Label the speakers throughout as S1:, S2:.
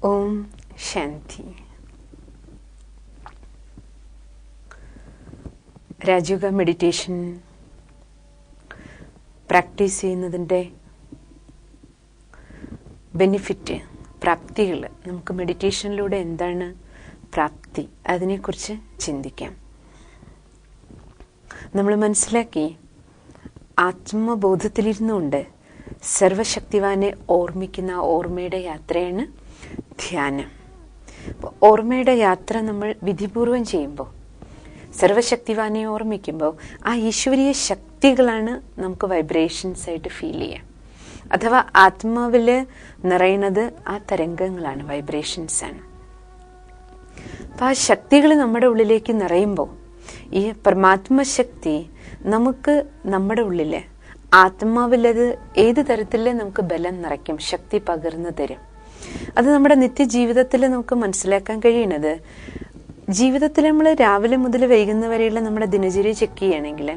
S1: Om Shanti. Raja Yoga meditation practice ചെയ്യുന്നതിൻ്റെ benefit, പ്രാപ്തികൾ, നമുക്ക് മെഡിറ്റേഷനിലൂടെ എന്താണ് പ്രാപ്തി, അതിനെക്കുറിച്ച് ചിന്തിക്കാം. നമ്മൾ മനസ്സിലാക്കി ആത്മബോധത്തിലിരുന്നുകൊണ്ട് സർവശക്തിവാനെ ഓർമ്മിക്കുന്ന ഓർമ്മയുടെ യാത്രയാണ് ധ്യാനം. ഓർമ്മയുടെ യാത്ര നമ്മൾ വിധിപൂർവം ചെയ്യുമ്പോൾ, സർവശക്തിവാനെ ഓർമ്മിക്കുമ്പോൾ ആ ഈശ്വരീയ ശക്തികളാണ് നമുക്ക് വൈബ്രേഷൻസ് ആയിട്ട് ഫീൽ ചെയ്യുക. അഥവാ ആത്മാവിൽ നിറയുന്നത് ആ തരംഗങ്ങളാണ്, വൈബ്രേഷൻസ് ആണ്. അപ്പം ആ ശക്തികൾ നമ്മുടെ ഉള്ളിലേക്ക് നിറയുമ്പോൾ ഈ പരമാത്മശക്തി നമുക്ക് നമ്മുടെ ഉള്ളില് ആത്മാവിലത് ഏത് തരത്തിൽ നമുക്ക് ബലം നിറയ്ക്കും, ശക്തി പകർന്നു തരും. അത് നമ്മുടെ നിത്യജീവിതത്തിൽ നമുക്ക് മനസ്സിലാക്കാൻ കഴിയുന്നത്, ജീവിതത്തിൽ നമ്മൾ രാവിലെ മുതൽ വൈകുന്ന വരെയുള്ള നമ്മുടെ ദിനചര്യ ചെക്ക് ചെയ്യുകയാണെങ്കിൽ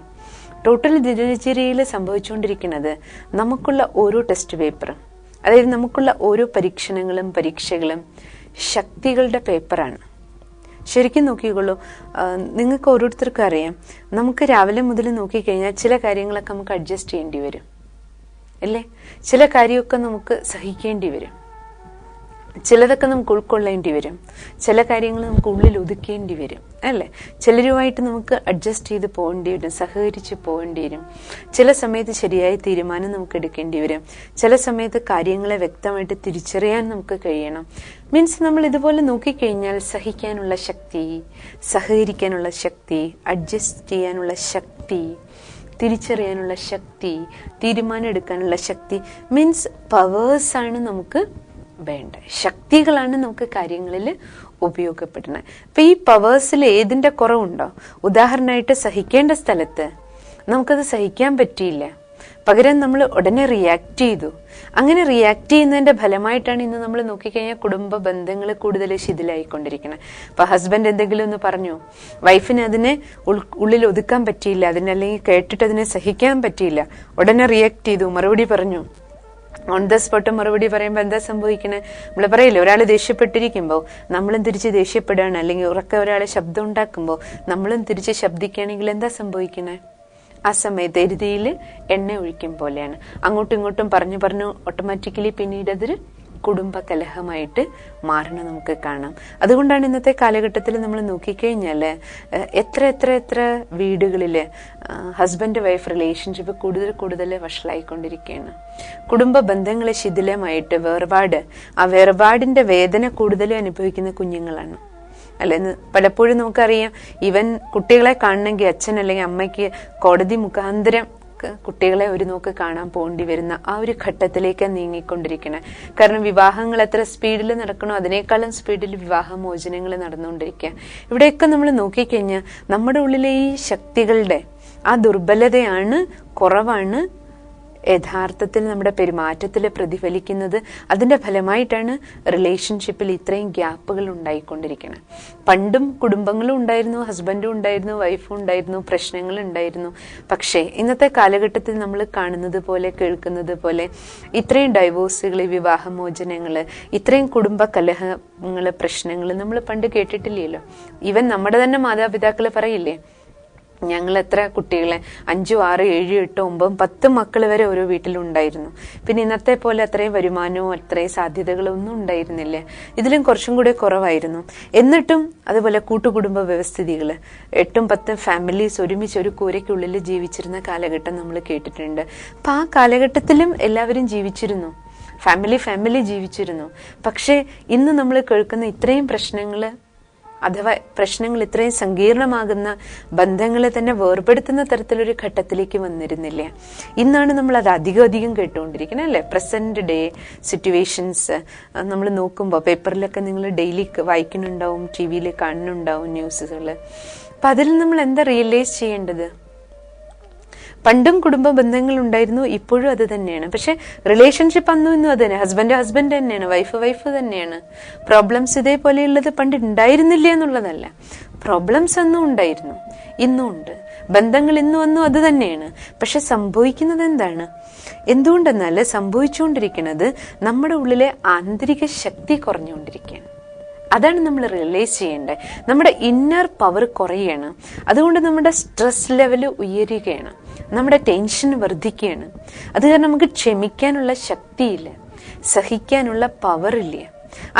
S1: ടോട്ടൽ ദിനചര്യയിൽ സംഭവിച്ചുകൊണ്ടിരിക്കുന്നത് നമുക്കുള്ള ഓരോ ടെസ്റ്റ് പേപ്പറും, അതായത് നമുക്കുള്ള ഓരോ പരീക്ഷണങ്ങളും പരീക്ഷകളും ശക്തികളുടെ പേപ്പറാണ്. ശരിക്കും നോക്കിക്കോളൂ, നിങ്ങൾക്ക് ഓരോരുത്തർക്കും അറിയാം, നമുക്ക് രാവിലെ മുതൽ നോക്കിക്കഴിഞ്ഞാൽ ചില കാര്യങ്ങളൊക്കെ നമുക്ക് അഡ്ജസ്റ്റ് ചെയ്യേണ്ടി വരും അല്ലേ? ചില കാര്യമൊക്കെ നമുക്ക് സഹിക്കേണ്ടി വരും, ചിലതൊക്കെ നമുക്ക് ഉൾക്കൊള്ളേണ്ടി വരും, ചില കാര്യങ്ങൾ നമുക്ക് ഉള്ളിൽ ഒതുക്കേണ്ടി വരും അല്ലേ? ചിലരുമായിട്ട് നമുക്ക് അഡ്ജസ്റ്റ് ചെയ്ത് പോകേണ്ടി വരും, സഹകരിച്ച് പോകേണ്ടി വരും. ചില സമയത്ത് ശരിയായ തീരുമാനം നമുക്ക് എടുക്കേണ്ടി വരും, ചില സമയത്ത് കാര്യങ്ങളെ വ്യക്തമായിട്ട് തിരിച്ചറിയാൻ നമുക്ക് കഴിയണം. മീൻസ് നമ്മൾ ഇതുപോലെ നോക്കിക്കഴിഞ്ഞാൽ സഹിക്കാനുള്ള ശക്തി, സഹകരിക്കാനുള്ള ശക്തി, അഡ്ജസ്റ്റ് ചെയ്യാനുള്ള ശക്തി, തിരിച്ചറിയാനുള്ള ശക്തി, തീരുമാനം എടുക്കാനുള്ള ശക്തി, മീൻസ് പവേഴ്സാണ് നമുക്ക് വേണ്ട, ശക്തികളാണ് നമുക്ക് കാര്യങ്ങളിൽ ഉപയോഗപ്പെടുന്നത്. അപ്പൊ ഈ പവേഴ്സിൽ ഏതിന്റെ കുറവുണ്ടോ? ഉദാഹരണമായിട്ട് സഹിക്കേണ്ട സ്ഥലത്ത് നമുക്കത് സഹിക്കാൻ പറ്റിയില്ല, പകരം നമ്മൾ ഉടനെ റിയാക്ട് ചെയ്തു. അങ്ങനെ റിയാക്ട് ചെയ്യുന്നതിന്റെ ഫലമായിട്ടാണ് ഇന്ന് നമ്മൾ നോക്കിക്കഴിഞ്ഞാൽ കുടുംബ ബന്ധങ്ങൾ കൂടുതൽ ശിഥിലായിക്കൊണ്ടിരിക്കുന്നത്. അപ്പൊ ഹസ്ബൻഡ് എന്തെങ്കിലും ഒന്ന് പറഞ്ഞു, വൈഫിന് അതിനെ ഉള്ളിൽ ഒതുക്കാൻ പറ്റിയില്ല, അതിനല്ലെങ്കിൽ കേട്ടിട്ട് അതിനെ സഹിക്കാൻ പറ്റിയില്ല, ഉടനെ റിയാക്ട് ചെയ്തു, മറുപടി പറഞ്ഞു. ഓൺ ദ സ്പോട്ട് മറുപടി പറയുമ്പോൾ എന്താ സംഭവിക്കണേ? നമ്മൾ പറയില്ലേ, ഒരാൾ ദേഷ്യപ്പെട്ടിരിക്കുമ്പോൾ നമ്മളും തിരിച്ച് ദേഷ്യപ്പെടുകയാണ്, അല്ലെങ്കിൽ ഉറക്കെ ഒരാൾ ശബ്ദം ഉണ്ടാക്കുമ്പോൾ നമ്മളും തിരിച്ച് ശബ്ദിക്കുകയാണെങ്കിൽ എന്താ സംഭവിക്കണേ? ആ സമയത്ത് എരുതിയിൽ എണ്ണ ഒഴിക്കും പോലെയാണ്. അങ്ങോട്ടും ഇങ്ങോട്ടും പറഞ്ഞു ഓട്ടോമാറ്റിക്കലി പിന്നീട് അതൊരു കുടുംബ കലഹമായിട്ട് മാറണം നമുക്ക് കാണാം. അതുകൊണ്ടാണ് ഇന്നത്തെ കാലഘട്ടത്തിൽ നമ്മൾ നോക്കിക്കഴിഞ്ഞാൽ എത്ര വീടുകളില് ഹസ്ബൻഡ് വൈഫ് റിലേഷൻഷിപ്പ് കൂടുതൽ വഷളായിക്കൊണ്ടിരിക്കുകയാണ്. കുടുംബ ബന്ധങ്ങളെ ശിഥിലമായിട്ട് വേർപാട്, ആ വേർപാടിന്റെ വേദന കൂടുതലും അനുഭവിക്കുന്ന കുഞ്ഞുങ്ങളാണ് അല്ലെ? പലപ്പോഴും നമുക്കറിയാം, ഈവൻ കുട്ടികളെ കാണണമെങ്കിൽ അച്ഛൻ അല്ലെങ്കിൽ അമ്മയ്ക്ക് കോടതി മുഖാന്തരം കുട്ടികളെ ഒരു നോക്ക് കാണാൻ പോകേണ്ടി വരുന്ന ആ ഒരു ഘട്ടത്തിലേക്ക് നീങ്ങിക്കൊണ്ടിരിക്കണേ. കാരണം വിവാഹങ്ങൾ എത്ര സ്പീഡിൽ നടക്കണോ അതിനേക്കാളും സ്പീഡിൽ വിവാഹമോചനങ്ങൾ നടന്നുകൊണ്ടിരിക്കുക. ഇവിടെയൊക്കെ നമ്മൾ നോക്കിക്കഴിഞ്ഞാൽ നമ്മുടെ ഉള്ളിലെ ഈ ശക്തികളുടെ ആ ദുർബലതയാണ്, കുറവാണ് യഥാർത്ഥത്തിൽ നമ്മുടെ പെരുമാറ്റത്തിൽ പ്രതിഫലിക്കുന്നത്. അതിന്റെ ഫലമായിട്ടാണ് റിലേഷൻഷിപ്പിൽ ഇത്രയും ഗ്യാപ്പുകൾ ഉണ്ടായിക്കൊണ്ടിരിക്കുന്നത്. പണ്ടും കുടുംബങ്ങളും ഉണ്ടായിരുന്നു, ഹസ്ബൻഡും ഉണ്ടായിരുന്നു, വൈഫും ഉണ്ടായിരുന്നു, പ്രശ്നങ്ങൾ ഉണ്ടായിരുന്നു. പക്ഷേ ഇന്നത്തെ കാലഘട്ടത്തിൽ നമ്മൾ കാണുന്നത് പോലെ, കേൾക്കുന്നത് പോലെ ഇത്രയും ഡൈവോഴ്സുകൾ, വിവാഹമോചനങ്ങൾ, ഇത്രയും കുടുംബ കലഹങ്ങൾ, പ്രശ്നങ്ങൾ നമ്മൾ പണ്ട് കേട്ടിട്ടില്ലല്ലോ. ഈവൻ നമ്മുടെ തന്നെ മാതാപിതാക്കൾ പറയില്ലേ, ഞങ്ങൾ എത്ര കുട്ടികളെ 5, 6, 7, 8, 9, 10 മക്കൾ വരെ ഓരോ വീട്ടിലുണ്ടായിരുന്നു. പിന്നെ ഇന്നത്തെ പോലെ അത്രയും വരുമാനവും അത്രയും സാധ്യതകളും ഒന്നും ഉണ്ടായിരുന്നില്ല, ഇതിലും കുറച്ചും കൂടെ കുറവായിരുന്നു. എന്നിട്ടും അതുപോലെ കൂട്ടുകുടുംബ വ്യവസ്ഥിതികൾ, 8, 10 ഫാമിലീസ് ഒരുമിച്ച് ഒരു കൂരയ്ക്കുള്ളിൽ ജീവിച്ചിരുന്ന കാലഘട്ടം നമ്മൾ കേട്ടിട്ടുണ്ട്. അപ്പൊ ആ കാലഘട്ടത്തിലും എല്ലാവരും ജീവിച്ചിരുന്നു, ഫാമിലി ജീവിച്ചിരുന്നു. പക്ഷേ ഇന്ന് നമ്മൾ കേൾക്കുന്ന ഇത്രയും പ്രശ്നങ്ങള്, അഥവാ പ്രശ്നങ്ങൾ ഇത്രയും സങ്കീർണമാകുന്ന ബന്ധങ്ങളെ തന്നെ വേർപെടുത്തുന്ന തരത്തിലൊരു ഘട്ടത്തിലേക്ക് വന്നിരുന്നില്ല. ഇന്നാണ് നമ്മൾ അത് അധികം കേട്ടുകൊണ്ടിരിക്കുന്നത് അല്ലെ? പ്രസന്റ് ഡേ സിറ്റുവേഷൻസ് നമ്മൾ നോക്കുമ്പോൾ പേപ്പറിലൊക്കെ നിങ്ങൾ ഡെയിലി വായിക്കുന്നുണ്ടാവും, TV കാണുന്നുണ്ടാവും ന്യൂസുകൾ. അപ്പൊ അതിൽ നമ്മൾ എന്താ റിയലൈസ് ചെയ്യേണ്ടത്? പണ്ടും കുടുംബ ബന്ധങ്ങൾ ഉണ്ടായിരുന്നു, ഇപ്പോഴും അത് തന്നെയാണ്. പക്ഷെ റിലേഷൻഷിപ്പ് അന്നും ഇന്നും അത് തന്നെ, ഹസ്ബൻഡ് തന്നെയാണ്, വൈഫ് തന്നെയാണ്. പ്രോബ്ലംസ് ഇതേപോലെയുള്ളത് പണ്ട് ഉണ്ടായിരുന്നില്ല എന്നുള്ളതല്ല, പ്രോബ്ലംസ് അന്നും ഉണ്ടായിരുന്നു, ഇന്നും ഉണ്ട്. ബന്ധങ്ങൾ ഇന്നും അത് തന്നെയാണ്. പക്ഷെ സംഭവിക്കുന്നത് എന്താണ്? എന്തുകൊണ്ടെന്നാൽ സംഭവിച്ചുകൊണ്ടിരിക്കുന്നത് നമ്മുടെ ഉള്ളിലെ ആന്തരിക ശക്തി കുറഞ്ഞുകൊണ്ടിരിക്കുകയാണ്. അതാണ് നമ്മൾ റിയലൈസ് ചെയ്യേണ്ടത്. നമ്മുടെ ഇന്നർ പവർ കുറയുകയാണ്. അതുകൊണ്ട് നമ്മുടെ സ്ട്രെസ് ലെവൽ ഉയരുകയാണ്, നമ്മുടെ ടെൻഷൻ വർദ്ധിക്കുകയാണ്. അത് കാരണം നമുക്ക് ക്ഷമിക്കാനുള്ള ശക്തിയില്ല, സഹിക്കാനുള്ള പവറില്ല.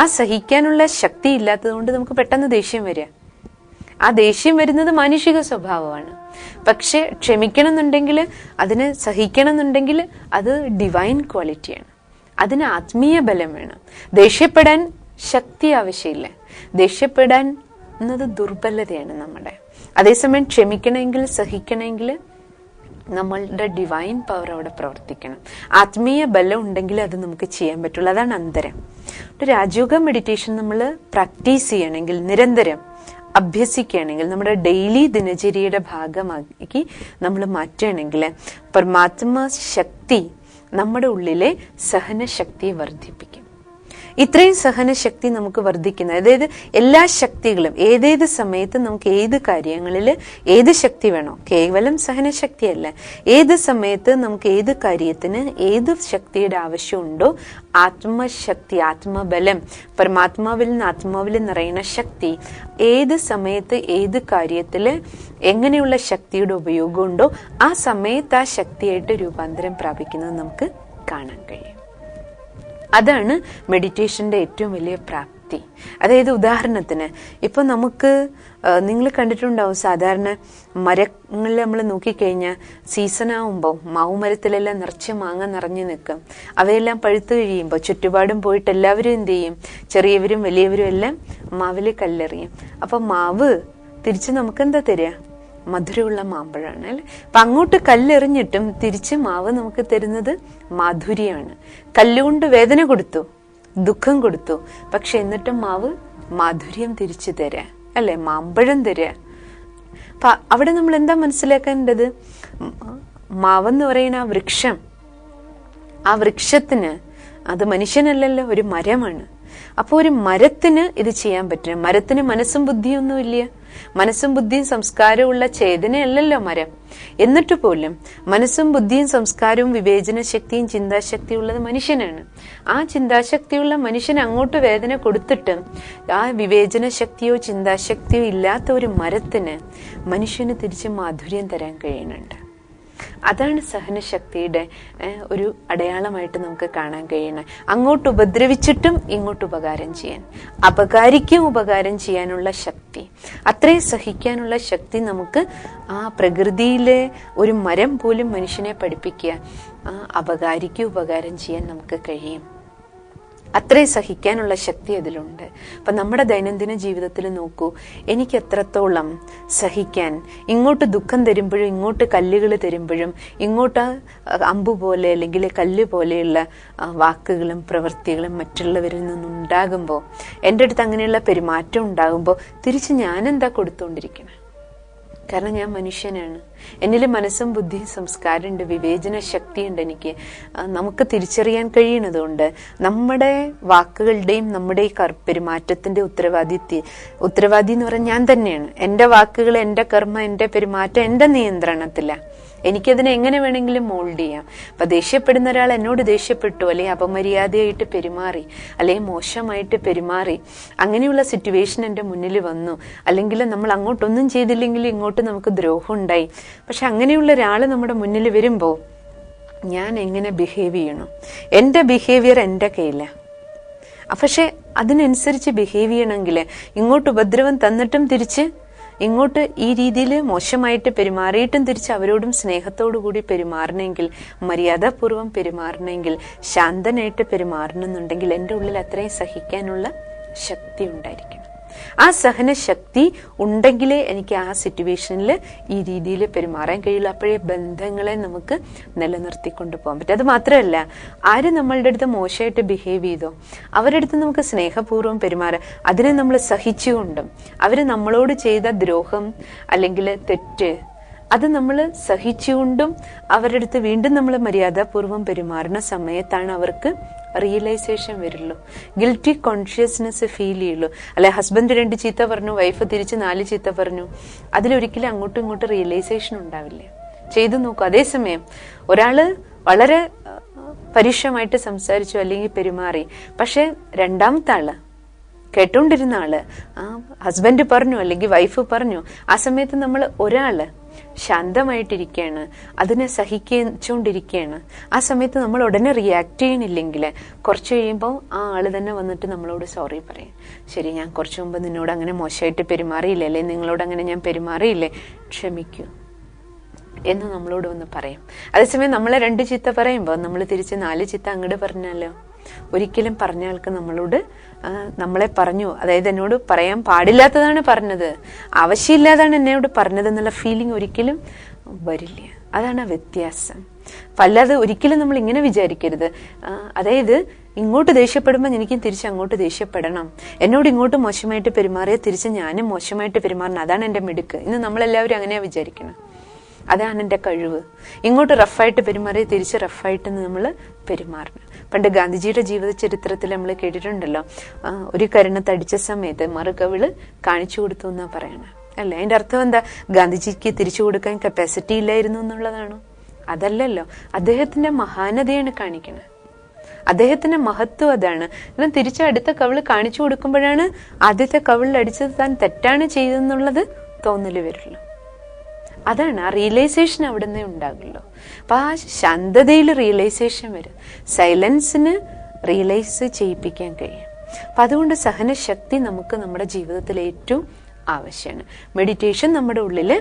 S1: ആ സഹിക്കാനുള്ള ശക്തി ഇല്ലാത്തത് കൊണ്ട് നമുക്ക് പെട്ടെന്ന് ദേഷ്യം വരിക. ആ ദേഷ്യം വരുന്നത് മാനുഷിക സ്വഭാവമാണ്. പക്ഷെ ക്ഷമിക്കണം എന്നുണ്ടെങ്കിൽ, അതിന് സഹിക്കണം എന്നുണ്ടെങ്കിൽ അത് ഡിവൈൻ ക്വാളിറ്റിയാണ്. അതിന് ആത്മീയ ബലം വേണം. ദേഷ്യപ്പെടാൻ ശക്തി ആവശ്യമില്ല. ദേഷ്യപ്പെടാൻ എന്നത് ദുർബലതയാണ് നമ്മുടെ. അതേസമയം ക്ഷമിക്കണമെങ്കിൽ, സഹിക്കണമെങ്കിൽ നമ്മളുടെ ഡിവൈൻ പവർ അവിടെ പ്രവർത്തിക്കണം. ആത്മീയ ബലം ഉണ്ടെങ്കിൽ അത് നമുക്ക് ചെയ്യാൻ പറ്റുള്ളൂ. അതാണ് അന്തരം. രാജയോഗ മെഡിറ്റേഷൻ നമ്മൾ പ്രാക്ടീസ് ചെയ്യണമെങ്കിൽ, നിരന്തരം അഭ്യസിക്കുകയാണെങ്കിൽ, നമ്മുടെ ഡെയിലി ദിനചര്യയുടെ ഭാഗമാക്കി നമ്മൾ മാറ്റുകയാണെങ്കിൽ, പരമാത്മാ ശക്തി നമ്മുടെ ഉള്ളിലെ സഹനശക്തിയെ വർദ്ധിപ്പിക്കും. ഇത്രയും സഹനശക്തി നമുക്ക് വർദ്ധിക്കുന്നത്, അതായത് എല്ലാ ശക്തികളും ഏതേത് സമയത്ത് നമുക്ക് ഏത് കാര്യങ്ങളിൽ ഏത് ശക്തി വേണോ, കേവലം സഹനശക്തിയല്ല, ഏത് സമയത്ത് നമുക്ക് ഏത് കാര്യത്തിന് ഏത് ശക്തിയുടെ ആവശ്യമുണ്ടോ, ആത്മശക്തി, ആത്മബലം, പരമാത്മാവിൽ നിന്ന് ആത്മാവിൽ നിറയുന്ന ശക്തി, ഏത് സമയത്ത് ഏത് കാര്യത്തിൽ എങ്ങനെയുള്ള ശക്തിയുടെ ഉപയോഗം ഉണ്ടോ ആ സമയത്ത് ആ ശക്തിയായിട്ട് രൂപാന്തരം പ്രാപിക്കുന്നത് നമുക്ക് കാണാൻ കഴിയും. അതാണ് മെഡിറ്റേഷന്റെ ഏറ്റവും വലിയ പ്രാപ്തി. അതായത് ഉദാഹരണത്തിന് ഇപ്പൊ നമുക്ക് നിങ്ങൾ കണ്ടിട്ടുണ്ടാവും, സാധാരണ മരങ്ങളിൽ നമ്മൾ നോക്കിക്കഴിഞ്ഞാൽ സീസൺ ആവുമ്പോൾ മാവ് മരത്തിലെല്ലാം നിറച്ച് മാങ്ങ നിറഞ്ഞു നിൽക്കും. അവയെല്ലാം പഴുത്തു കഴിയുമ്പോൾ ചുറ്റുപാടും പോയിട്ട് എല്ലാവരും എന്ത് ചെയ്യും, ചെറിയവരും വലിയവരും എല്ലാം മാവിൽ കല്ലെറിയും. അപ്പൊ മാവ് തിരിച്ച് നമുക്ക് എന്താ തരിക? മധുരമുള്ള മാമ്പഴമാണ് അല്ലെ. അപ്പൊ അങ്ങോട്ട് കല്ലെറിഞ്ഞിട്ടും തിരിച്ച് മാവ് നമുക്ക് തരുന്നത് മാധുര്യമാണ്. കല്ലുകൊണ്ട് വേദന കൊടുത്തു, ദുഃഖം കൊടുത്തു, പക്ഷെ എന്നിട്ടും മാവ് മാധുര്യം തിരിച്ചു തരാ അല്ലെ, മാമ്പഴം തരാ. അപ്പൊ അവിടെ നമ്മൾ എന്താ മനസ്സിലാക്കേണ്ടത്? മാവെന്ന് പറയുന്ന ആ വൃക്ഷം, ആ വൃക്ഷത്തിന്, അത് മനുഷ്യനല്ലല്ലോ, ഒരു മരമാണ്. അപ്പൊ ഒരു മരത്തിന് ഇത് ചെയ്യാൻ പറ്റും. മരത്തിന് മനസ്സും ബുദ്ധിയൊന്നും ഇല്ല. മനസ്സും ബുദ്ധിയും സംസ്കാരവും ഉള്ള ചേതനയല്ലല്ലോ മരം. എന്നിട്ട് പോലും മനസ്സും ബുദ്ധിയും സംസ്കാരവും വിവേചന ശക്തിയും ചിന്താശക്തിയും ഉള്ളത് മനുഷ്യനാണ്. ആ ചിന്താശക്തിയുള്ള മനുഷ്യൻ അങ്ങോട്ട് വേദന കൊടുത്തിട്ട് ആ വിവേചന ശക്തിയോ ചിന്താശക്തിയോ ഇല്ലാത്ത ഒരു മരത്തിന് മനുഷ്യന് തിരിച്ച് മാധുര്യം തരാൻ കഴിയുന്നുണ്ട്. അതാണ് സഹനശക്തിയുടെ ഒരു അടയാളമായിട്ട് നമുക്ക് കാണാൻ കഴിയണം. അങ്ങോട്ട് ഉപദ്രവിച്ചിട്ടും ഇങ്ങോട്ട് ഉപകാരം ചെയ്യാൻ, അപകാരിക്കും ഉപകാരം ചെയ്യാനുള്ള ശക്തി, അത്രയും സഹിക്കാനുള്ള ശക്തി നമുക്ക് ആ പ്രകൃതിയിലെ ഒരു മരം പോലും മനുഷ്യനെ പഠിപ്പിക്കുക. അപകാരിക്കും ഉപകാരം ചെയ്യാൻ നമുക്ക് കഴിയും. അത്രയും സഹിക്കാനുള്ള ശക്തി അതിലുണ്ട്. അപ്പൊ നമ്മുടെ ദൈനംദിന ജീവിതത്തിൽ നോക്കൂ, എനിക്ക് എത്രത്തോളം സഹിക്കാൻ, ഇങ്ങോട്ട് ദുഃഖം തരുമ്പോഴും ഇങ്ങോട്ട് കല്ലുകൾ തരുമ്പോഴും ഇങ്ങോട്ട് അമ്പു പോലെ അല്ലെങ്കിൽ കല്ല് പോലെയുള്ള വാക്കുകളും പ്രവൃത്തികളും മറ്റുള്ളവരിൽ നിന്നുണ്ടാകുമ്പോൾ, എൻ്റെ അടുത്ത് അങ്ങനെയുള്ള പെരുമാറ്റം ഉണ്ടാകുമ്പോൾ തിരിച്ച് ഞാനെന്താ കൊടുത്തുകൊണ്ടിരിക്കണം? കാരണം ഞാൻ മനുഷ്യനാണ്. എന്നിൽ മനസ്സും ബുദ്ധിയും സംസ്കാരമുണ്ട്, വിവേചന ശക്തിയുണ്ട്. എനിക്ക് നമുക്ക് തിരിച്ചറിയാൻ കഴിയുന്നതുകൊണ്ട് നമ്മുടെ വാക്കുകളുടെയും നമ്മുടെ പെരുമാറ്റത്തിന്റെ ഉത്തരവാദി എന്ന് പറഞ്ഞാൽ ഞാൻ തന്നെയാണ്. എൻ്റെ വാക്കുകൾ, എൻ്റെ കർമ്മ, എൻ്റെ പെരുമാറ്റം എൻ്റെ നിയന്ത്രണത്തിലാണ്. എനിക്കതിനെ എങ്ങനെ വേണമെങ്കിലും മോൾഡ് ചെയ്യാം. അപ്പൊ ദേഷ്യപ്പെടുന്ന ഒരാൾ എന്നോട് ദേഷ്യപ്പെട്ടു, അല്ലെങ്കിൽ അപമര്യാദയായിട്ട് പെരുമാറി, അല്ലെങ്കിൽ മോശമായിട്ട് പെരുമാറി, അങ്ങനെയുള്ള സിറ്റുവേഷൻ എൻ്റെ മുന്നിൽ വന്നു, അല്ലെങ്കിൽ നമ്മൾ അങ്ങോട്ടൊന്നും ചെയ്തില്ലെങ്കിൽ ഇങ്ങോട്ട് നമുക്ക് ദ്രോഹം ഉണ്ടായി. പക്ഷെ അങ്ങനെയുള്ള ഒരാൾ നമ്മുടെ മുന്നിൽ വരുമ്പോൾ ഞാൻ എങ്ങനെ ബിഹേവ് ചെയ്യണം? എൻ്റെ ബിഹേവിയർ എൻ്റെ കയ്യിലാണ്. പക്ഷെ അതിനനുസരിച്ച് ബിഹേവ് ചെയ്യണമെങ്കിൽ ഇങ്ങോട്ട് ഉപദ്രവം തന്നിട്ടും തിരിച്ച് ഇങ്ങോട്ട് ഈ രീതിയിൽ മോശമായിട്ട് പെരുമാറിയിട്ടും തിരിച്ച് അവരോടും സ്നേഹത്തോടു കൂടി പെരുമാറണമെങ്കിൽ, മര്യാദാപൂർവം പെരുമാറണമെങ്കിൽ, ശാന്തനായിട്ട് പെരുമാറണമെന്നുണ്ടെങ്കിൽ എൻ്റെ ഉള്ളിൽ അത്രയും സഹിക്കാനുള്ള ശക്തി ഉണ്ടായിരിക്കണം. ആ സഹനശക്തി ഉണ്ടെങ്കിലേ എനിക്ക് ആ സിറ്റുവേഷനിൽ ഈ രീതിയിൽ പെരുമാറാൻ കഴിയുള്ളൂ. അപ്പോഴേ ബന്ധങ്ങളെ നമുക്ക് നിലനിർത്തിക്കൊണ്ടു പോകാൻ പറ്റും. അത് മാത്രമല്ല, ആര് നമ്മളുടെ അടുത്ത് മോശമായിട്ട് ബിഹേവ് ചെയ്തോ അവരുടെ അടുത്ത് നമുക്ക് സ്നേഹപൂർവ്വം പെരുമാറാം. അതിനെ നമ്മൾ സഹിച്ചുകൊണ്ടും, അവര് നമ്മളോട് ചെയ്ത ദ്രോഹം അല്ലെങ്കിൽ തെറ്റ് അത് നമ്മൾ സഹിച്ചുകൊണ്ടും അവരുടെ അടുത്ത് വീണ്ടും നമ്മൾ മര്യാദാപൂർവ്വം പെരുമാറുന്ന സമയത്താണ് അവർക്ക് റിയലൈസേഷൻ വരുള്ളൂ, ഗിൽറ്റി കോൺഷ്യസ്നെസ് ഫീൽ ചെയ്യുള്ളൂ. അല്ലെ, ഹസ്ബൻഡ് 2 ചീത്ത പറഞ്ഞു, വൈഫ് തിരിച്ച് 4 ചീത്ത പറഞ്ഞു, അതിലൊരിക്കലും അങ്ങോട്ടും ഇങ്ങോട്ടും റിയലൈസേഷൻ ഉണ്ടാവില്ല. ചെയ്തു നോക്കൂ. അതേസമയം ഒരാള് വളരെ പരുഷമായിട്ട് സംസാരിച്ചു അല്ലെങ്കിൽ പെരുമാറി. പക്ഷെ രണ്ടാമത്തെ ആള്, കേട്ടോണ്ടിരുന്ന ആള്, ഹസ്ബൻഡ് പറഞ്ഞു അല്ലെങ്കിൽ വൈഫ് പറഞ്ഞു, ആ സമയത്ത് നമ്മൾ ഒരാള് ശാന്തമായിട്ടിരിക്കുകയാണ്, അതിനെ സഹിച്ചുകൊണ്ടിരിക്കുകയാണ്. ആ സമയത്ത് നമ്മൾ ഉടനെ റിയാക്ട് ചെയ്യണില്ലെങ്കിൽ കുറച്ച് കഴിയുമ്പോൾ ആ ആള് തന്നെ വന്നിട്ട് നമ്മളോട് സോറി പറയും. ശരി, ഞാൻ കുറച്ചു മുമ്പ് നിന്നോട് അങ്ങനെ മോശമായിട്ട് പെരുമാറിയില്ലേ, അല്ലെ നിങ്ങളോട് അങ്ങനെ ഞാൻ പെരുമാറിയില്ലേ, ക്ഷമിക്കൂ എന്ന് നമ്മളോട് വന്ന് പറയും. അതേസമയം നമ്മളെ 2 ചീത്ത പറയുമ്പോൾ നമ്മൾ തിരിച്ച് 4 ചീത്ത അങ്ങോട്ട് പറഞ്ഞാലോ? ഒരിക്കലും പറഞ്ഞ ആൾക്ക് നമ്മളോട് നമ്മളെ പറഞ്ഞു, അതായത് എന്നോട് പറയാൻ പാടില്ലാത്തതാണ് പറഞ്ഞത്, ആവശ്യമില്ലാതാണ് എന്നോട് പറഞ്ഞത് എന്നുള്ള ഫീലിംഗ് ഒരിക്കലും വരില്ല. അതാണ് വ്യത്യാസം. അല്ലാതെ ഒരിക്കലും നമ്മൾ ഇങ്ങനെ വിചാരിക്കരുത്, അതായത് ഇങ്ങോട്ട് ദേഷ്യപ്പെടുമ്പോൾ എനിക്കും തിരിച്ച് അങ്ങോട്ട് ദേഷ്യപ്പെടണം, എന്നോട് ഇങ്ങോട്ട് മോശമായിട്ട് പെരുമാറിയാൽ തിരിച്ച് ഞാനും മോശമായിട്ട് പെരുമാറണം, അതാണ് എൻ്റെ മിടുക്ക്. ഇന്ന് നമ്മളെല്ലാവരും അങ്ങനെയാ വിചാരിക്കണം. അതാണ് എൻ്റെ കഴിവ്. ഇങ്ങോട്ട് റഫായിട്ട് പെരുമാറിയ തിരിച്ച് റഫായിട്ട് നമ്മൾ പെരുമാറണം. പണ്ട് ഗാന്ധിജിയുടെ ജീവിത ചരിത്രത്തിൽ നമ്മൾ കേട്ടിട്ടുണ്ടല്ലോ, ഒരു കരണത്തടിച്ച സമയത്ത് മറുകവിള് കാണിച്ചു കൊടുത്തു എന്നാ പറയണേ, അല്ലേ? അതിന്റെ അർത്ഥം എന്താ? ഗാന്ധിജിക്ക് തിരിച്ചു കൊടുക്കാൻ കപ്പാസിറ്റി ഇല്ലായിരുന്നു എന്നുള്ളതാണോ? അതല്ലല്ലോ. അദ്ദേഹത്തിന്റെ മഹാനതയാണ് കാണിക്കണത്, അദ്ദേഹത്തിന്റെ മഹത്വം അതാണ്. കാരണം തിരിച്ച് അടുത്ത കവിള് കാണിച്ചു കൊടുക്കുമ്പോഴാണ് ആദ്യത്തെ കവിളിൽ അടിച്ചത് താൻ തെറ്റാണ് ചെയ്തെന്നുള്ളത് തോന്നല് വരുള്ളൂ. അതാണ് ആ റിയലൈസേഷൻ അവിടെ നിന്നേ ഉണ്ടാകുള്ളൂ. അപ്പൊ ആ ശാന്തതയിൽ റിയലൈസേഷൻ വരും, സൈലൻസിന് റിയലൈസ് ചെയ്യിപ്പിക്കാൻ കഴിയും. അപ്പൊ അതുകൊണ്ട് സഹനശക്തി നമുക്ക് നമ്മുടെ ജീവിതത്തിൽ ഏറ്റവും ആവശ്യമാണ്. മെഡിറ്റേഷൻ നമ്മുടെ ഉള്ളില്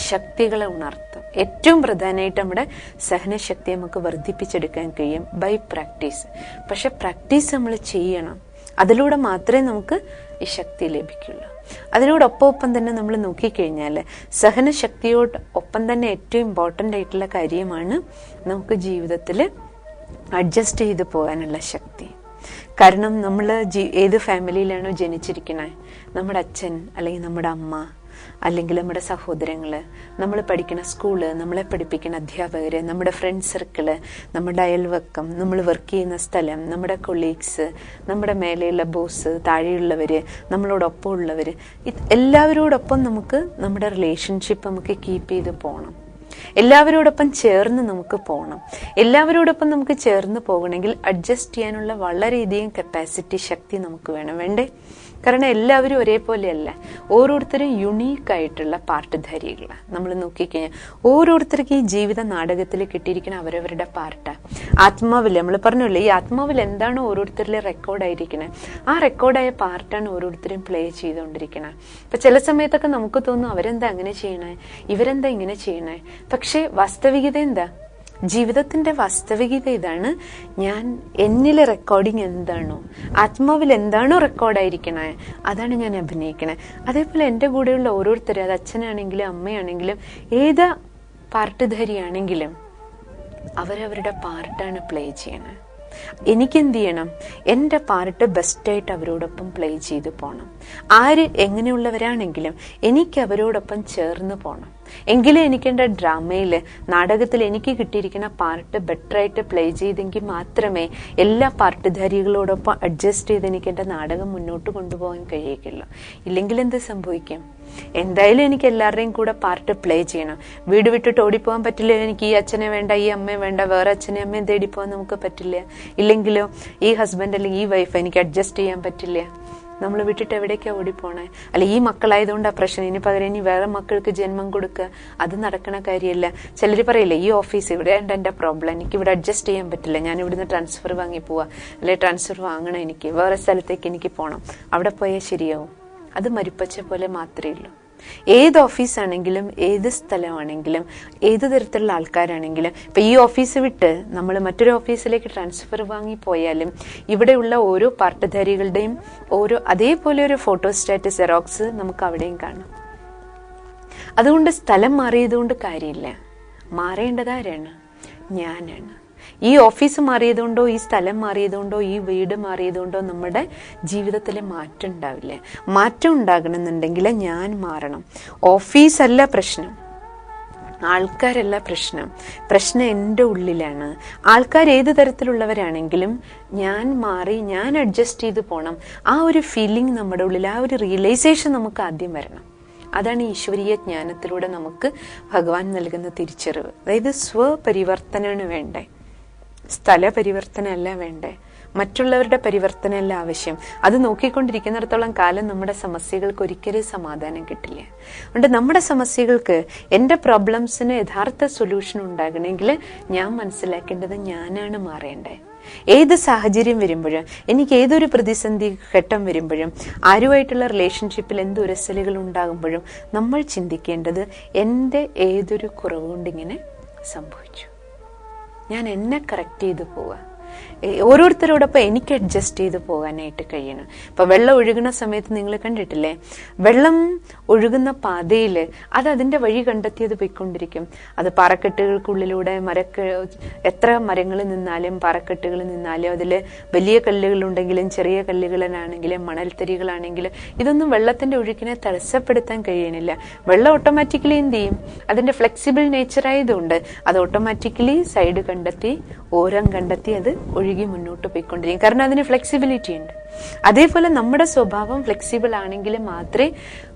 S1: ശക്തികളെ ഉണർത്തും. ഏറ്റവും പ്രധാനമായിട്ട് നമ്മുടെ സഹനശക്തി നമുക്ക് വർദ്ധിപ്പിച്ചെടുക്കാൻ കഴിയും ബൈ പ്രാക്ടീസ്. പക്ഷെ പ്രാക്ടീസ് നമ്മൾ ചെയ്യണം, അതിലൂടെ മാത്രമേ നമുക്ക് ഈ ശക്തി ലഭിക്കുള്ളൂ. അതിനോടൊപ്പം തന്നെ നമ്മൾ നോക്കിക്കഴിഞ്ഞാൽ സഹനശക്തിയോട് ഒപ്പം തന്നെ ഏറ്റവും ഇമ്പോർട്ടൻ്റ് ആയിട്ടുള്ള കാര്യമാണ് നമുക്ക് ജീവിതത്തിൽ അഡ്ജസ്റ്റ് ചെയ്ത് പോകാനുള്ള ശക്തി. കാരണം നമ്മൾ ഏത് ഫാമിലിയിലാണോ ജനിച്ചിരിക്കണേ, നമ്മുടെ അച്ഛൻ അല്ലെങ്കിൽ നമ്മുടെ അമ്മ അല്ലെങ്കിൽ നമ്മുടെ സഹോദരങ്ങള്, നമ്മൾ പഠിക്കുന്ന സ്കൂള്, നമ്മളെ പഠിപ്പിക്കുന്ന അധ്യാപകര്, നമ്മുടെ ഫ്രണ്ട് സർക്കിള്, നമ്മുടെ അയൽവക്കം, നമ്മൾ വർക്ക് ചെയ്യുന്ന സ്ഥലം, നമ്മുടെ കൊളീഗ്സ്, നമ്മുടെ മേലെയുള്ള ബോസ്, താഴെയുള്ളവര്, നമ്മളോടൊപ്പം ഉള്ളവര്, എല്ലാവരോടൊപ്പം നമുക്ക് നമ്മുടെ റിലേഷൻഷിപ്പ് നമുക്ക് കീപ്പ് ചെയ്ത് പോകണം. എല്ലാവരോടൊപ്പം ചേർന്ന് നമുക്ക് പോകണം. എല്ലാവരോടൊപ്പം നമുക്ക് ചേർന്ന് പോകണമെങ്കിൽ അഡ്ജസ്റ്റ് ചെയ്യാനുള്ള വളരെയധികം കപ്പാസിറ്റി, ശക്തി നമുക്ക് വേണ്ടേ? കാരണം എല്ലാവരും ഒരേപോലെയല്ല, ഓരോരുത്തരും യുണീക്കായിട്ടുള്ള പാർട്ട്ധാരികളാണ്. നമ്മൾ നോക്കിക്കഴിഞ്ഞാൽ ഓരോരുത്തർക്കും ഈ ജീവിത നാടകത്തിൽ കിട്ടിയിരിക്കുന്ന അവരവരുടെ പാർട്ടാണ്. ആത്മാവിൽ നമ്മൾ പറഞ്ഞല്ലേ, ഈ ആത്മാവിൽ എന്താണോ ഓരോരുത്തരിലെ റെക്കോർഡായിരിക്കണേ, ആ റെക്കോർഡായ പാർട്ടാണ് ഓരോരുത്തരും പ്ലേ ചെയ്തുകൊണ്ടിരിക്കണേ. അപ്പൊ ചില സമയത്തൊക്കെ നമുക്ക് തോന്നും അവരെന്താ അങ്ങനെ ചെയ്യണേ, ഇവരെന്താ ഇങ്ങനെ ചെയ്യണേ. പക്ഷെ വാസ്തവികത എന്താ? ജീവിതത്തിന്റെ വാസ്തവികത ഇതാണ്, ഞാൻ എന്നിലെ റെക്കോർഡിങ് എന്താണോ, ആത്മാവിൽ എന്താണോ റെക്കോർഡായിരിക്കണേ, അതാണ് ഞാൻ അഭിനയിക്കണേ. അതേപോലെ എൻ്റെ കൂടെയുള്ള ഓരോരുത്തരും, അത് അച്ഛനാണെങ്കിലും അമ്മയാണെങ്കിലും ഏത് പാർട്ട്ധാരിയാണെങ്കിലും അവരവരുടെ പാർട്ടാണ് പ്ലേ ചെയ്യണേ. എനിക്കെന്ത് ചെയ്യണം? എൻ്റെ പാർട്ട് ബെസ്റ്റായിട്ട് അവരോടൊപ്പം പ്ലേ ചെയ്ത് പോകണം. ആര് എങ്ങനെയുള്ളവരാണെങ്കിലും എനിക്ക് അവരോടൊപ്പം ചേർന്ന് പോകണം. എങ്കിലും എനിക്ക് എൻ്റെ ഡ്രാമയിൽ, നാടകത്തിൽ എനിക്ക് കിട്ടിയിരിക്കുന്ന പാർട്ട് ബെറ്ററായിട്ട് പ്ലേ ചെയ്തെങ്കിൽ മാത്രമേ എല്ലാ പാർട്ട്ധാരികളോടൊപ്പം അഡ്ജസ്റ്റ് ചെയ്ത് എനിക്ക് എൻ്റെ നാടകം മുന്നോട്ട് കൊണ്ടുപോകാൻ കഴിയുകയുള്ളൂ. ഇല്ലെങ്കിൽ എന്ത് സംഭവിക്കും? എന്തായാലും എനിക്ക് എല്ലാവരുടെയും കൂടെ പാർട്ട് പ്ലേ ചെയ്യണം. വീട് വിട്ടിട്ട് ഓടിപ്പോകാൻ പറ്റില്ല. എനിക്ക് ഈ അച്ഛനെ വേണ്ട, ഈ അമ്മയെ വേണ്ട, വേറെ അച്ഛനെ അമ്മയും തേടിപ്പോകാൻ നമുക്ക് പറ്റില്ല. ഇല്ലെങ്കിലോ ഈ ഹസ്ബൻഡ് അല്ലെങ്കിൽ ഈ വൈഫ് എനിക്ക് അഡ്ജസ്റ്റ് ചെയ്യാൻ പറ്റില്ല. നമ്മൾ വിട്ടിട്ട് എവിടേക്കാ ഓടിപ്പോണേ? അല്ല ഈ മക്കളായതുകൊണ്ടാ പ്രശ്നം, ഇനി പകരം ഇനി വേറെ മക്കൾക്ക് ജന്മം കൊടുക്കുക, അത് നടക്കണ കാര്യമല്ല. ചിലർ പറയില്ലേ, ഈ ഓഫീസ് ഇവിടെ ഉണ്ട് എൻ്റെ പ്രോബ്ലം, എനിക്ക് ഇവിടെ അഡ്ജസ്റ്റ് ചെയ്യാൻ പറ്റില്ല, ഞാൻ ഇവിടുന്ന് ട്രാൻസ്ഫർ വാങ്ങി പോവാ, അല്ലെ ട്രാൻസ്ഫർ വാങ്ങണം, എനിക്ക് വേറെ സ്ഥലത്തേക്ക് എനിക്ക് പോകണം, അവിടെ പോയാൽ ശരിയാവും. അത് മരുപ്പച്ച പോലെ മാത്രമേ ഉള്ളൂ. ഏത് ഓഫീസാണെങ്കിലും, ഏത് സ്ഥലമാണെങ്കിലും, ഏത് തരത്തിലുള്ള ആൾക്കാരാണെങ്കിലും, ഇപ്പൊ ഈ ഓഫീസ് വിട്ട് നമ്മൾ മറ്റൊരു ഓഫീസിലേക്ക് ട്രാൻസ്ഫർ വാങ്ങി പോയാലും ഇവിടെയുള്ള ഓരോ പാർട്ട്ധാരികളുടെയും അതേപോലെ ഒരു ഫോട്ടോസ്റ്റാറ്റ് സെറോക്സ് നമുക്ക് അവിടെയും കാണാം. അതുകൊണ്ട് സ്ഥലം മാറിയതുകൊണ്ട് കാര്യമില്ല, മാറേണ്ടത് ആരാണ്? ഞാനാണ്. ഈ ഓഫീസ് മാറിയതുകൊണ്ടോ, ഈ സ്ഥലം മാറിയതുകൊണ്ടോ, ഈ വീട് മാറിയതുകൊണ്ടോ നമ്മുടെ ജീവിതത്തിൽ മാറ്റം ഉണ്ടാവില്ല. മാറ്റം ഉണ്ടാകണമെന്നുണ്ടെങ്കിൽ ഞാൻ മാറണം. ഓഫീസല്ല പ്രശ്നം, ആൾക്കാരല്ല പ്രശ്നം. പ്രശ്നം എൻ്റെ ഉള്ളിലാണ്. ആൾക്കാർ ഏത് തരത്തിലുള്ളവരാണെങ്കിലും ഞാൻ മാറി, ഞാൻ അഡ്ജസ്റ്റ് ചെയ്ത് പോകണം. ആ ഒരു ഫീലിംഗ് നമ്മുടെ ഉള്ളിൽ, ആ ഒരു റിയലൈസേഷൻ നമുക്ക് ആദ്യം വരണം. അതാണ് ഈശ്വരീയ ജ്ഞാനത്തിലൂടെ നമുക്ക് ഭഗവാൻ നൽകുന്ന തിരിച്ചറിവ്. അതായത് സ്വപരിവർത്തനമാണ് വേണ്ടേ. സ്ഥല പരിവർത്തനമല്ല വേണ്ടേ, മറ്റുള്ളവരുടെ പരിവർത്തനമല്ല ആവശ്യം. അത് നോക്കിക്കൊണ്ടിരിക്കുന്നിടത്തോളം കാലം നമ്മുടെ സമസ്യകൾക്ക് ഒരിക്കലും സമാധാനം കിട്ടില്ല. അതുകൊണ്ട് നമ്മുടെ സമസ്യകൾക്ക്, എൻ്റെ പ്രോബ്ലംസിന് യഥാർത്ഥ സൊല്യൂഷൻ ഉണ്ടാകണമെങ്കിൽ ഞാൻ മനസ്സിലാക്കേണ്ടത് ഞാനാണ് മാറേണ്ടത്. ഏത് സാഹചര്യം വരുമ്പോഴും, എനിക്ക് ഏതൊരു പ്രതിസന്ധി ഘട്ടം വരുമ്പോഴും, ആരുമായിട്ടുള്ള റിലേഷൻഷിപ്പിൽ എന്ത് ഉരസലുകൾ ഉണ്ടാകുമ്പോഴും നമ്മൾ ചിന്തിക്കേണ്ടത് എൻ്റെ ഏതൊരു കുറവുകൊണ്ടിങ്ങനെ സംഭവിച്ചു, ഞാൻ എന്നെ കറക്റ്റ് ചെയ്ത് പോവുക. ഓരോരുത്തരോടൊപ്പം എനിക്ക് അഡ്ജസ്റ്റ് ചെയ്ത് പോകാനായിട്ട് കഴിയണം. ഇപ്പൊ വെള്ളം ഒഴുകുന്ന സമയത്ത് നിങ്ങൾ കണ്ടിട്ടില്ലേ, വെള്ളം ഒഴുകുന്ന പാതയിൽ അത് അതിന്റെ വഴി കണ്ടെത്തിയത് പോയിക്കൊണ്ടിരിക്കും. അത് പാറക്കെട്ടുകൾക്കുള്ളിലൂടെ എത്ര മരങ്ങൾ നിന്നാലും പാറക്കെട്ടുകൾ നിന്നാലും അതിൽ വലിയ കല്ലുകളുണ്ടെങ്കിലും ചെറിയ കല്ലുകളാണെങ്കിലും മണൽത്തരികളാണെങ്കിലും ഇതൊന്നും വെള്ളത്തിന്റെ ഒഴുക്കിനെ തടസ്സപ്പെടുത്താൻ കഴിയണില്ല. വെള്ളം ഓട്ടോമാറ്റിക്കലി എന്ത് ചെയ്യും, അതിന്റെ ഫ്ലെക്സിബിൾ നേച്ചർ ആയതുകൊണ്ട് അത് ഓട്ടോമാറ്റിക്കലി സൈഡ് കണ്ടെത്തി ഓരം കണ്ടെത്തി അത് ഒഴുകി മുന്നോട്ട് പോയിക്കൊണ്ടിരിക്കും. കാരണം അതിന് ഫ്ലെക്സിബിലിറ്റി ഉണ്ട്. അതേപോലെ നമ്മുടെ സ്വഭാവം ഫ്ലെക്സിബിൾ ആണെങ്കിൽ മാത്രമേ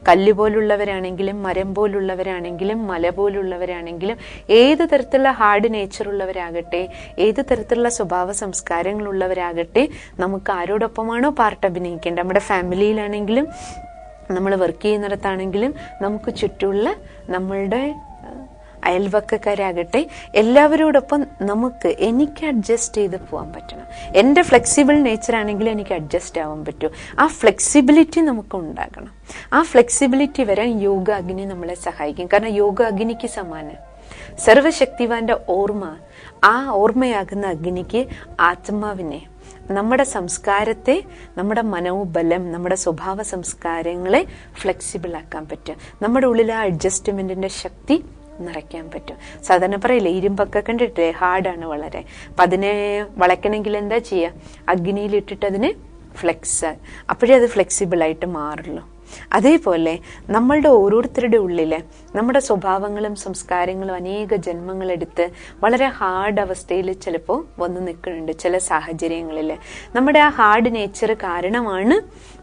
S1: കല്ല് പോലുള്ളവരാണെങ്കിലും മരം പോലുള്ളവരാണെങ്കിലും മല പോലുള്ളവരാണെങ്കിലും ഏത് തരത്തിലുള്ള ഹാർഡ് നേച്ചർ ഉള്ളവരാകട്ടെ, ഏത് തരത്തിലുള്ള സ്വഭാവ സംസ്കാരങ്ങളുള്ളവരാകട്ടെ, നമുക്ക് ആരോടൊപ്പമാണോ പാർട്ട് അഭിനയിക്കേണ്ടത്, നമ്മുടെ ഫാമിലിയിലാണെങ്കിലും നമ്മൾ വർക്ക് ചെയ്യുന്നിടത്താണെങ്കിലും നമുക്ക് ചുറ്റുമുള്ള നമ്മളുടെ അയൽവക്കക്കാരാകട്ടെ, എല്ലാവരോടൊപ്പം എനിക്ക് അഡ്ജസ്റ്റ് ചെയ്ത് പോകാൻ പറ്റണം. എൻ്റെ ഫ്ലെക്സിബിൾ നേച്ചർ ആണെങ്കിൽ എനിക്ക് അഡ്ജസ്റ്റ് ആവാൻ പറ്റും. ആ ഫ്ലെക്സിബിലിറ്റി നമുക്ക് ഉണ്ടാകണം. ആ ഫ്ലെക്സിബിലിറ്റി വരാൻ യോഗ അഗ്നി നമ്മളെ സഹായിക്കും. കാരണം യോഗ അഗ്നിക്ക് സമാനം. സർവശക്തിവാന്റെ ഓർമ്മ, ആ ഓർമ്മയാകുന്ന അഗ്നിക്ക് ആത്മാവിനെ, നമ്മുടെ സംസ്കാരത്തെ, നമ്മുടെ മനോബലം, നമ്മുടെ സ്വഭാവ സംസ്കാരങ്ങളെ ഫ്ലെക്സിബിൾ ആക്കാൻ പറ്റും. നമ്മുടെ ഉള്ളിൽ ആ അഡ്ജസ്റ്റ്മെന്റിന്റെ ശക്തി നിറയ്ക്കാൻ പറ്റും. സാധാരണ പറയില്ലേ, ഇരുമ്പൊക്കെ കണ്ടിട്ടേ ഹാർഡാണ് വളരെ. അപ്പൊ അതിനെ വളയ്ക്കണമെങ്കിൽ എന്താ ചെയ്യുക, അഗ്നിയിലിട്ടിട്ട് അതിന് ഫ്ലെക്സ്, അപ്പോഴേ അത് ഫ്ലെക്സിബിൾ ആയിട്ട് മാറുള്ളൂ. അതേപോലെ നമ്മളുടെ ഓരോരുത്തരുടെ ഉള്ളില് നമ്മുടെ സ്വഭാവങ്ങളും സംസ്കാരങ്ങളും അനേക ജന്മങ്ങളെടുത്ത് വളരെ ഹാർഡ് അവസ്ഥയിൽ ചിലപ്പോൾ വന്ന് നിൽക്കുന്നുണ്ട്. ചില സാഹചര്യങ്ങളിൽ നമ്മുടെ ആ ഹാർഡ് നേച്ചർ കാരണമാണ്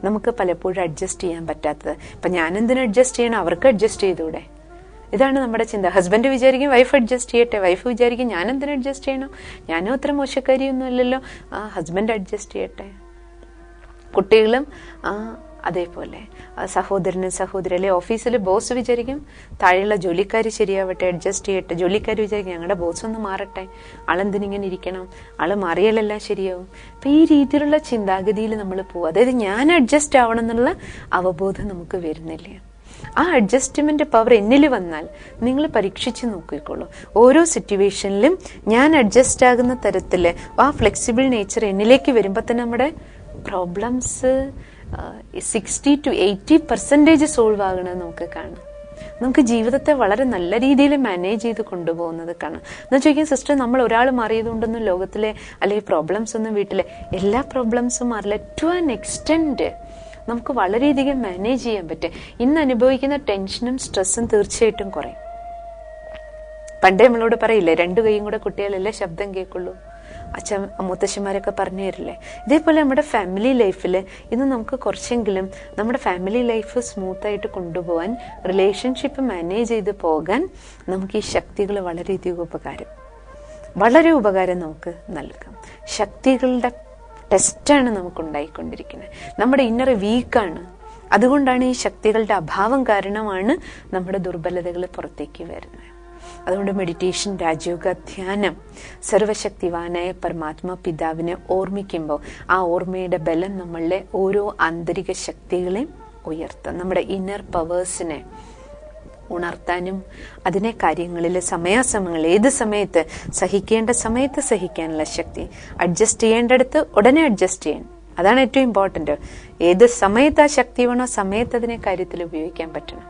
S1: നമുക്ക് പലപ്പോഴും അഡ്ജസ്റ്റ് ചെയ്യാൻ പറ്റാത്തത്. ഇപ്പൊ ഞാനെന്തിനും അഡ്ജസ്റ്റ് ചെയ്യണം, അവർക്ക് അഡ്ജസ്റ്റ് ചെയ്തൂടെ? ഇതാണ് നമ്മുടെ ചിന്ത. ഹസ്ബൻഡ് വിചാരിക്കും വൈഫ് അഡ്ജസ്റ്റ് ചെയ്യട്ടെ, വൈഫ് വിചാരിക്കും ഞാൻ എന്തിനു അഡ്ജസ്റ്റ് ചെയ്യണം, ഞാനും അത്ര മോശക്കാരിയൊന്നും അല്ലല്ലോ, ഹസ്ബൻഡ് അഡ്ജസ്റ്റ് ചെയ്യട്ടെ. കുട്ടികളും അതേപോലെ സഹോദരനും സഹോദരി, അല്ലെ ഓഫീസിൽ ബോസ് വിചാരിക്കും താഴെയുള്ള ജോലിക്കാർ ശരിയാവട്ടെ, അഡ്ജസ്റ്റ് ചെയ്യട്ടെ. ജോലിക്കാർ വിചാരിക്കും ഞങ്ങളുടെ ബോസ് ഒന്ന് മാറട്ടെ, ആളെന്തിനിങ്ങനെ ഇരിക്കണം, ആള് മാറിയാലെല്ലാം ശരിയാവും. അപ്പൊ ഈ രീതിയിലുള്ള ചിന്താഗതിയിൽ നമ്മൾ പോവും. അതായത് ഞാൻ അഡ്ജസ്റ്റ് ആവണം എന്നുള്ള അവബോധം നമുക്ക് വരുന്നില്ല. ആ അഡ്ജസ്റ്റ്മെന്റ് പവർ എന്നിൽ വന്നാൽ നിങ്ങൾ പരീക്ഷിച്ച് നോക്കിക്കോളൂ. ഓരോ സിറ്റുവേഷനിലും ഞാൻ അഡ്ജസ്റ്റ് ആകുന്ന തരത്തില് ആ ഫ്ലെക്സിബിൾ നേച്ചർ എന്നിലേക്ക് വരുമ്പോ തന്നെ നമ്മുടെ പ്രോബ്ലംസ് 60 to 80% സോൾവ് ആകണമെന്ന് നമുക്ക് കാണാം. നമുക്ക് ജീവിതത്തെ വളരെ നല്ല രീതിയിൽ മാനേജ് ചെയ്ത് കൊണ്ടുപോകുന്നത് കാണാം. എന്ന് ചോദിക്കാൻ സിസ്റ്റർ, നമ്മൾ ഒരാൾ മാറിയതുകൊണ്ടൊന്നും ലോകത്തിലെ അല്ലെങ്കിൽ പ്രോബ്ലംസ് ഒന്നും വീട്ടിലെ എല്ലാ പ്രോബ്ലംസും മാറില്ല. ടു ആൻ എക്സ്റ്റെന്റ് നമുക്ക് വളരെയധികം മാനേജ് ചെയ്യാൻ പറ്റും. ഇന്ന് അനുഭവിക്കുന്ന ടെൻഷനും സ്ട്രെസ്സും തീർച്ചയായിട്ടും കുറയും. പണ്ടേ നമ്മളോട് പറയില്ലേ, 2 കൈയും കൂടെ കുട്ടികളെല്ലാം ശബ്ദം കേൾക്കുള്ളൂ, മുത്തശ്ശന്മാരൊക്കെ പറഞ്ഞു തരില്ലേ. ഇതേപോലെ നമ്മുടെ ഫാമിലി ലൈഫിൽ ഇന്ന് നമുക്ക് കുറച്ചെങ്കിലും നമ്മുടെ ഫാമിലി ലൈഫ് സ്മൂത്തായിട്ട് കൊണ്ടുപോകാൻ, റിലേഷൻഷിപ്പ് മാനേജ് ചെയ്ത് പോകാൻ നമുക്ക് ഈ ശക്തികൾ വളരെയധികം വളരെ ഉപകാരം നമുക്ക് നൽകാം. ശക്തികളുടെ ടെസ്റ്റാണ് നമുക്കുണ്ടായിക്കൊണ്ടിരിക്കുന്നത്. നമ്മുടെ ഇന്നർ വീക്കാണ്. അതുകൊണ്ടാണ് ഈ ശക്തികളുടെ അഭാവം കാരണമാണ് നമ്മുടെ ദുർബലതകൾ പുറത്തേക്ക് വരുന്നത്. അതുകൊണ്ട് മെഡിറ്റേഷൻ, രാജയോഗ, ധ്യാനം, സർവശക്തിവാനായ പരമാത്മാ പിതാവിനെ ഓർമ്മിക്കുമ്പോൾ ആ ഓർമ്മയുടെ ബലം നമ്മളുടെ ഓരോ ആന്തരിക ശക്തികളെയും ഉയർത്തും. നമ്മുടെ ഇന്നർ പവേഴ്സിനെ ഉണർത്താനും അതിനെ കാര്യങ്ങളിൽ സമയാസമയങ്ങളിൽ ഏത് സമയത്ത് സഹിക്കേണ്ട സമയത്ത് സഹിക്കാനുള്ള ശക്തി, അഡ്ജസ്റ്റ് ചെയ്യേണ്ടടുത്ത് ഉടനെ അഡ്ജസ്റ്റ് ചെയ്യാൻ, അതാണ് ഏറ്റവും ഇമ്പോർട്ടന്റ്. ഏത് സമയത്ത് ആ ശക്തി വേണോ സമയത്ത് അതിനെ കാര്യത്തിൽ ഉപയോഗിക്കാൻ പറ്റണം.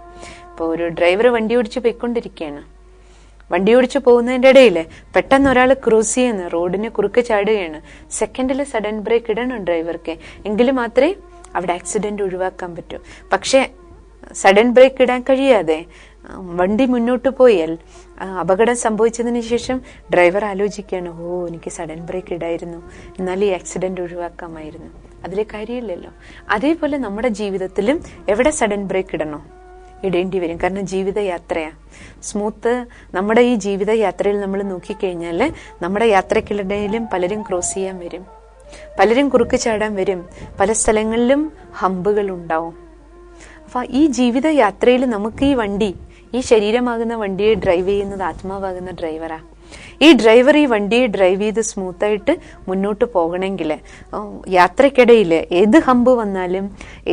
S1: ഇപ്പോൾ ഒരു ഡ്രൈവർ വണ്ടി ഓടിച്ച് പോയിക്കൊണ്ടിരിക്കുകയാണ്. വണ്ടി ഓടിച്ചു പോകുന്നതിൻ്റെ ഇടയിൽ പെട്ടെന്ന് ഒരാൾ ക്രോസ് ചെയ്യുന്ന റോഡിന് കുറുക്ക് ചാടുകയാണ്. സെക്കൻഡിൽ സഡൻ ബ്രേക്ക് ഇടണം ഡ്രൈവർക്ക്, എങ്കിലും മാത്രമേ അവിടെ ആക്സിഡന്റ് ഒഴിവാക്കാൻ പറ്റൂ. പക്ഷെ സഡൻ ബ്രേക്ക് ഇടാൻ കഴിയാതെ വണ്ടി മുന്നോട്ട് പോയാൽ അപകടം സംഭവിച്ചതിന് ശേഷം ഡ്രൈവർ ആലോചിക്കുകയാണ്, എനിക്ക് സഡൻ ബ്രേക്ക് ഇടായിരുന്നു, എന്നാൽ ഈ ആക്സിഡന്റ് ഒഴിവാക്കാമായിരുന്നു. അതിലെ കാര്യമില്ലല്ലോ. അതേപോലെ നമ്മുടെ ജീവിതത്തിലും എവിടെ സഡൻ ബ്രേക്ക് ഇടണോ, ഇടേണ്ടി വരും. കാരണം ജീവിതയാത്രയാണ് സ്മൂത്ത്. നമ്മുടെ ഈ ജീവിതയാത്രയിൽ നമ്മൾ നോക്കിക്കഴിഞ്ഞാൽ നമ്മുടെ യാത്രക്കിടയിലും പലരും ക്രോസ് ചെയ്യാൻ വരും, പലരും കുറുക്ക് ചാടാൻ വരും, പല സ്ഥലങ്ങളിലും ഹമ്പുകൾ ഉണ്ടാവും. അപ്പൊ ഈ ജീവിതയാത്രയിൽ നമുക്ക് ഈ വണ്ടി, ഈ ശരീരമാകുന്ന വണ്ടിയെ ഡ്രൈവ് ചെയ്യുന്നത് ആത്മാവാകുന്ന ഡ്രൈവറാ. ഈ ഡ്രൈവർ ഈ വണ്ടിയെ ഡ്രൈവ് ചെയ്ത് സ്മൂത്തായിട്ട് മുന്നോട്ട് പോകണമെങ്കിൽ യാത്രക്കിടയിൽ ഏത് ഹമ്പ് വന്നാലും,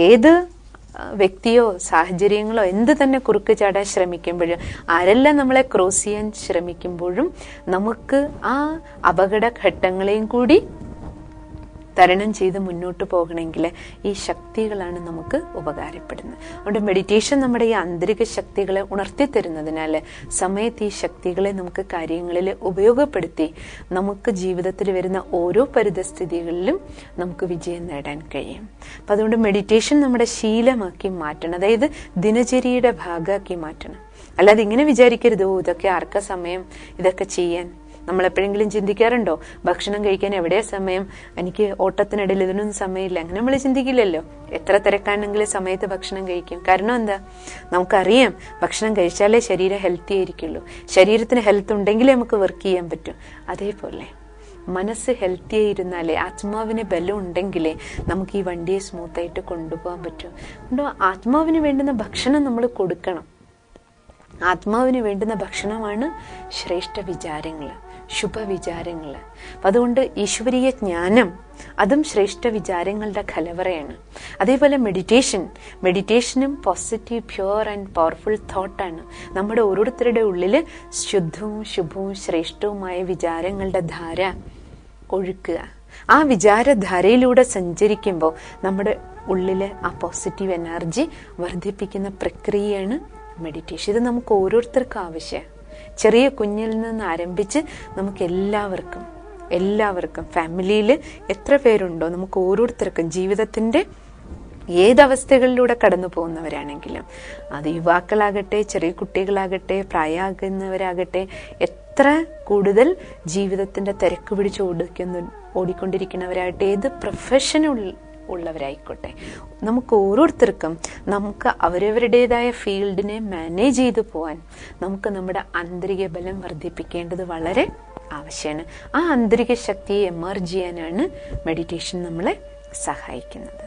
S1: ഏത് വ്യക്തിയോ സാഹചര്യങ്ങളോ എന്ത് തന്നെ കുറുക്ക് ചാടാൻ ശ്രമിക്കുമ്പോഴും, ആരെല്ലാം നമ്മളെ ക്രോസ് ചെയ്യാൻ ശ്രമിക്കുമ്പോഴും നമുക്ക് ആ അപകട ഘട്ടങ്ങളെയും കൂടി തരണം ചെയ്ത് മുന്നോട്ട് പോകണമെങ്കിൽ ഈ ശക്തികളാണ് നമുക്ക് ഉപകാരപ്പെടുന്നത്. അതുകൊണ്ട് മെഡിറ്റേഷൻ നമ്മുടെ ഈ ആന്തരിക ശക്തികളെ ഉണർത്തിത്തരുന്നതിനാൽ സമയത്ത് ഈ ശക്തികളെ നമുക്ക് കാര്യങ്ങളിൽ ഉപയോഗപ്പെടുത്തി നമുക്ക് ജീവിതത്തിൽ വരുന്ന ഓരോ പരിതസ്ഥിതികളിലും നമുക്ക് വിജയം നേടാൻ കഴിയും. അപ്പം അതുകൊണ്ട് മെഡിറ്റേഷൻ നമ്മുടെ ശീലമാക്കി മാറ്റണം, അതായത് ദിനചര്യയുടെ ഭാഗമാക്കി മാറ്റണം. അല്ലാതെ ഇങ്ങനെ വിചാരിക്കരുത്, ഇതൊക്കെ ആർക്കാ സമയം ഇതൊക്കെ ചെയ്യാൻ. നമ്മൾ എപ്പോഴെങ്കിലും ചിന്തിക്കാറുണ്ടോ ഭക്ഷണം കഴിക്കാൻ എവിടെയാ സമയം, എനിക്ക് ഓട്ടത്തിനിടയിൽ ഇതിനൊന്നും സമയമില്ല? അങ്ങനെ നമ്മൾ ചിന്തിക്കില്ലല്ലോ. എത്ര തിരക്കാണെങ്കിലും സമയത്ത് ഭക്ഷണം കഴിക്കും. കാരണം എന്താ? നമുക്കറിയാം ഭക്ഷണം കഴിച്ചാലേ ശരീരം ഹെൽത്തി ആയിരിക്കുള്ളൂ. ശരീരത്തിന് ഹെൽത്ത് ഉണ്ടെങ്കിലേ നമുക്ക് വർക്ക് ചെയ്യാൻ പറ്റും. അതേപോലെ മനസ്സ് ഹെൽത്തി ആയിരുന്നാലേ, ആത്മാവിന് ബലം ഉണ്ടെങ്കിലേ നമുക്ക് ഈ വണ്ടിയെ സ്മൂത്തായിട്ട് കൊണ്ടുപോകാൻ പറ്റും. അതുകൊണ്ട് ആത്മാവിന് വേണ്ടുന്ന ഭക്ഷണം നമ്മൾ കൊടുക്കണം. ആത്മാവിന് വേണ്ടുന്ന ഭക്ഷണമാണ് ശ്രേഷ്ഠ വിചാരങ്ങൾ, ശുഭവിചാരങ്ങൾ. അതുകൊണ്ട് ഈശ്വരീയ ജ്ഞാനം അതും ശ്രേഷ്ഠ വിചാരങ്ങളുടെ കലവറയാണ്. അതേപോലെ മെഡിറ്റേഷനും പോസിറ്റീവ്, പ്യുവർ ആൻഡ് പവർഫുൾ തോട്ടാണ്. നമ്മുടെ ഓരോരുത്തരുടെ ഉള്ളിൽ ശുദ്ധവും ശുഭവും ശ്രേഷ്ഠവുമായ വിചാരങ്ങളുടെ ധാര ഒഴുക്കുക. ആ വിചാരധാരയിലൂടെ സഞ്ചരിക്കുമ്പോൾ നമ്മുടെ ഉള്ളിലെ ആ പോസിറ്റീവ് എനർജി വർദ്ധിപ്പിക്കുന്ന പ്രക്രിയയാണ് മെഡിറ്റേഷൻ. ഇത് നമുക്ക് ഓരോരുത്തർക്കും ആവശ്യമാണ്. ചെറിയ കുഞ്ഞിൽ നിന്ന് ആരംഭിച്ച് നമുക്ക് എല്ലാവർക്കും ഫാമിലിയിൽ എത്ര പേരുണ്ടോ നമുക്ക് ഓരോരുത്തർക്കും ജീവിതത്തിന്റെ ഏതവസ്ഥകളിലൂടെ കടന്നു പോകുന്നവരാണെങ്കിലും, അത് യുവാക്കളാകട്ടെ, ചെറിയ കുട്ടികളാകട്ടെ, പ്രായമാകുന്നവരാകട്ടെ, എത്ര കൂടുതൽ ജീവിതത്തിന്റെ തിരക്ക് പിടിച്ച് ഓടിക്കൊണ്ടിരിക്കുന്നവരാകട്ടെ, ഏത് പ്രൊഫഷനുള്ള ഉള്ളവരായിക്കോട്ടെ, നമുക്ക് ഓരോരുത്തർക്കും നമുക്ക് അവരവരുടേതായ ഫീൽഡിനെ മാനേജ് ചെയ്തു പോവാൻ നമുക്ക് നമ്മുടെ ആന്തരിക ബലം വർദ്ധിപ്പിക്കേണ്ടത് വളരെ ആവശ്യമാണ്. ആ ആന്തരിക ശക്തിയെ എമർജ് ചെയ്യാനാണ് മെഡിറ്റേഷൻ നമ്മളെ സഹായിക്കുന്നത്.